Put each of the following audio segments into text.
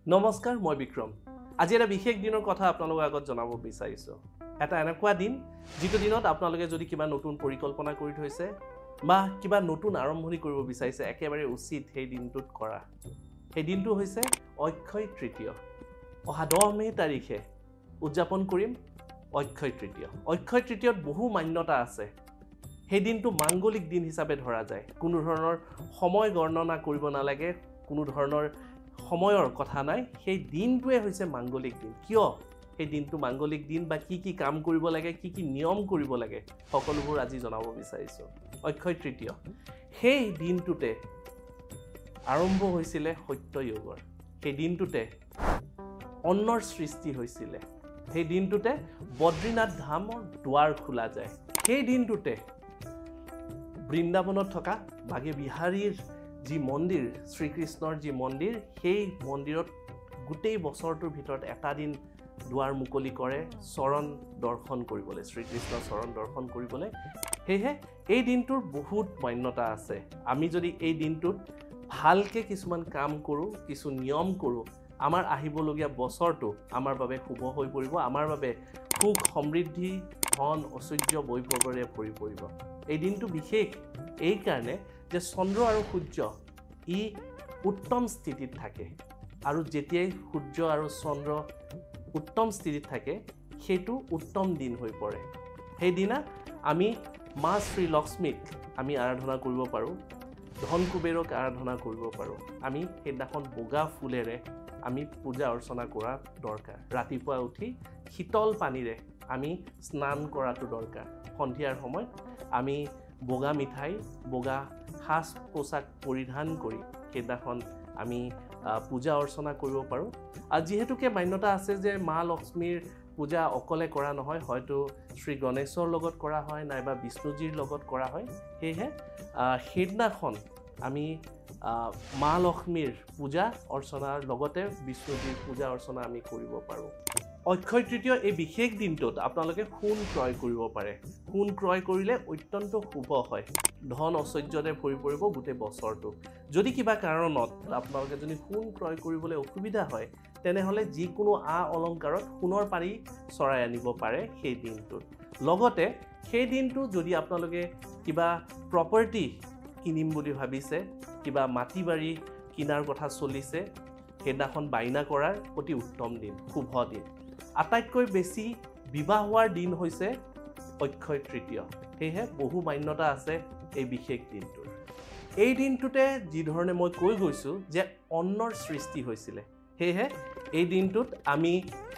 নমস্কাৰ মই বিক্ৰম আজি এটা বিশেষ দিনৰ কথা আপোনালোকৰ আগত জনাব বিচাৰিছো এটা এনেকুৱা দিন যিটো দিনত আপোনালোকে যদি কিবা নতুন পৰিকল্পনা কৰি থৈছে বা কিবা নতুন আৰম্ভণি কৰিব বিচাৰিছে একেবাৰে উচিত সেই দিনটোত কৰা সেই দিনটো হৈছে অক্ষয় তৃতীয় অহা 10 মে তাৰিখে উদযাপন কৰিম অক্ষয় তৃতীয়ত বহু মান্যতা আছে সেই দিনটো মাঙ্গলিক দিন হিচাপে ধৰা যায় কোনো ধৰণৰ সময় গণনা কৰিব নালাগে কোনো ধৰণৰ সময়ৰ কথা নাই সেই দিনটোৱে হৈছে মাঙ্গলিক দিন কিয় সেই দিনটো মাঙ্গলিক দিন বা কি কাম কৰিব লাগে কি নিয়ম কৰিব লাগে সকলোবোৰ আজি জনাব বিচাৰিছো অক্ষয় তৃতীয় সেই দিনটোতে আৰম্ভ হৈছিল সত্যযুগৰ সেই দিনটোতে অন্নৰ সৃষ্টি হৈছিল সেই দিনটোতে বদ্ৰীনাথ ধামৰ দুৱাৰ খোলা যায় সেই দিনটোতে বৃন্দাবনত থকা বাগে বিহাৰীৰ যি মন্দিৰ শ্ৰীকৃষ্ণৰ যি মন্দিৰ সেই মন্দিৰত গোটেই বছৰটোৰ ভিতৰত এটা দিন দুৱাৰ মুকলি কৰে চৰণ দৰ্শন কৰিবলৈ শ্ৰীকৃষ্ণৰ চৰণ দৰ্শন কৰিবলৈ হেহে এই দিনটোৰ বহুত মান্যতা আছে আমি যদি এই দিনটোত ভালকে কিছুমান কাম কৰো কিছু নিয়ম কৰো আমাৰ আহিবলগীয়া বছৰটো আমাৰ বাবে শুভ হৈ পৰিব আমাৰ বাবে সুখ সমৃদ্ধি ধন ঐশ্বৰ্য বৈভৱেৰে ভৰি পৰিব এই দিনটো বিশেষ এই কাৰণে যে চন্দ্ৰ আৰু সূৰ্য ই উত্তম স্থিতিত থাকে আৰু যেতিয়াই সূৰ্য আৰু চন্দ্ৰ উত্তম স্থিতিত থাকে সেইটো উত্তম দিন হৈ পৰে সেইদিনা আমি মা শ্ৰী লক্ষ্মীক আমি আৰাধনা কৰিব পাৰো ধন কুবেৰক আৰাধনা কৰিব পাৰো আমি সেইদিনাখন বগা ফুলেৰে আমি পূজা অৰ্চনা কৰা দৰকাৰ ৰাতিপুৱা উঠি শীতল পানীৰে আমি স্নান কৰাটো দৰকাৰ সন্ধিয়াৰ সময়ত আমি বগা মিঠাই বগা সাজ পোছাক পৰিধান কৰি সেইদিনাখন আমি পূজা অৰ্চনা কৰিব পাৰো আৰু যেহেতুকে মান্যতা আছে যে মা লক্ষ্মীৰ পূজা অকলে কৰা নহয় হয়তো শ্ৰী গণেশৰ লগত কৰা হয় নাইবা বিষ্ণুজীৰ লগত কৰা হয় সেয়েহে সেইদিনাখন আমি মা লক্ষ্মীৰ পূজা অৰ্চনাৰ লগতে বিষ্ণুজীৰ পূজা অৰ্চনা আমি কৰিব পাৰো অক্ষয় তৃতীয় এই বিশেষ দিনটোত আপোনালোকে সোণ ক্ৰয় কৰিব পাৰে সোণ ক্ৰয় কৰিলে অত্যন্ত শুভ হয় ধন ঐশ্বৰ্যৰে ভৰি পৰিব গোটেই বছৰটো যদি কিবা কাৰণত আপোনালোকে যদি সোণ ক্ৰয় কৰিবলৈ অসুবিধা হয় তেনেহলে যিকোনো অলংকাৰত সোণৰ পাৰি চৰাই আনিব পাৰে সেই দিনটোত লগতে সেই দিনটো যদি আপোনালোকে কিবা প্ৰপাৰ্টি কিনিম বুলি ভাবিছে কিবা মাটি বাৰী কিনাৰ কথা চলিছে সেইদিনাখন বাইনা কৰাৰ অতি উত্তম দিন শুভ দিন আটাইতকৈ বেছি বিবাহ হোৱাৰ দিন হৈছে অক্ষয় তৃতীয় সেয়েহে বহু মান্যতা আছে এই বিশেষ দিনটোৰ এই দিনটোতে যি ধৰণে মই কৈ গৈছো যে অন্নৰ সৃষ্টি হৈছিল সেয়েহে এই দিনটোত আমি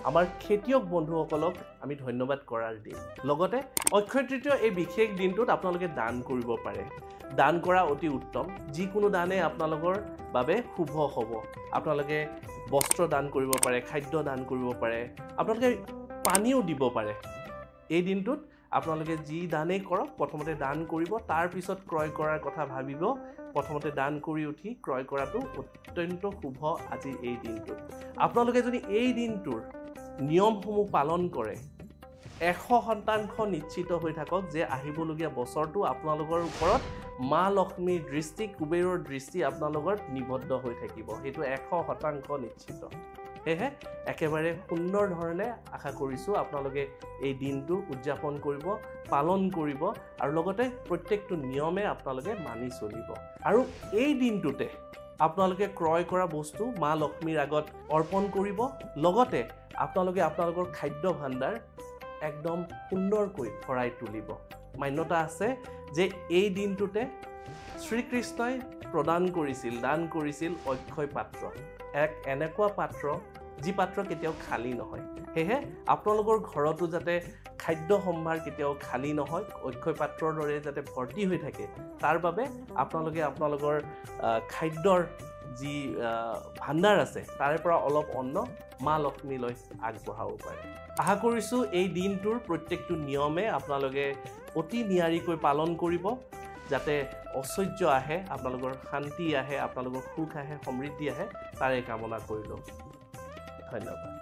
আমাৰ খেতিয়ক বন্ধুসকলক আমি ধন্যবাদ কৰাৰ দিন লগতে অক্ষয় তৃতীয় এই বিশেষ দিনটোত আপোনালোকে দান কৰিব পাৰে দান কৰা অতি উত্তম যিকোনো দানে আপোনালোকৰ বাবে শুভ হ'ব আপোনালোকে বস্ত্ৰ দান কৰিব পাৰে খাদ্য দান কৰিব পাৰে আপোনালোকে পানীও দিব পাৰে এই দিনটোত আপোনালোকে যি দানেই কৰক প্ৰথমতে দান কৰিব তাৰ পিছত ক্ৰয় কৰাৰ কথা ভাবিব প্ৰথমতে দান কৰি উঠি ক্ৰয় কৰাটো অত্যন্ত শুভ আজি এই দিনটোত আপোনালোকে যদি এই দিনটোৰ নিয়মসমূহ পালন কৰে 100% নিশ্চিত হৈ থাকক যে আহিবলগীয়া বছৰটো আপোনালোকৰ ওপৰত মা লক্ষ্মীৰ দৃষ্টি কুবেৰৰ দৃষ্টি আপোনালোকৰ নিবদ্ধ হৈ থাকিব সেইটো 100% নিশ্চিত হেহে একেবাৰে সুন্দৰ ধৰণে আশা কৰিছো আপোনালোকে এই দিনটো উদযাপন কৰিব পালন কৰিব আৰু লগতে প্ৰত্যেকটো নিয়মে আপোনালোকে মানি চলিব আৰু এই দিনটোতে আপোনালোকে ক্ৰয় কৰা বস্তু মা লক্ষ্মীৰ আগত অৰ্পণ কৰিব লগতে আপোনালোকে আপোনালোকৰ খাদ্য ভাণ্ডাৰ একদম সুন্দৰকৈ ভৰাই তুলিব মান্যতা আছে যে এই দিনটোতে শ্ৰীকৃষ্ণই দান কৰিছিল অক্ষয় পাত্ৰ এক এনেকুৱা পাত্ৰ যি পাত্ৰ কেতিয়াও খালী নহয় হেহে আপোনালোকৰ ঘৰতো যাতে খাদ্য সম্ভাৰ কেতিয়াও খালী নহয় অক্ষয় পাত্ৰৰ দৰে যাতে ভৰ্তি হৈ থাকে তাৰ বাবে আপোনালোকে আপোনালোকৰ খাদ্যৰ যি ভাণ্ডাৰ আছে তাৰে পৰা অলপ অন্ন মা লক্ষ্মীলৈ আগবঢ়াব পাৰে আশা কৰিছো এই দিনটোৰ প্ৰত্যেকটো নিয়মে আপোনালোকে অতি নিয়াৰিকৈ পালন কৰিব যাতে ঐশ্বৰ্য আহে আপোনালোকৰ শান্তি আহে আপোনালোকৰ সুখ আহে সমৃদ্ধি আহে তাৰে কামনা কৰিলো ধন্যবাদ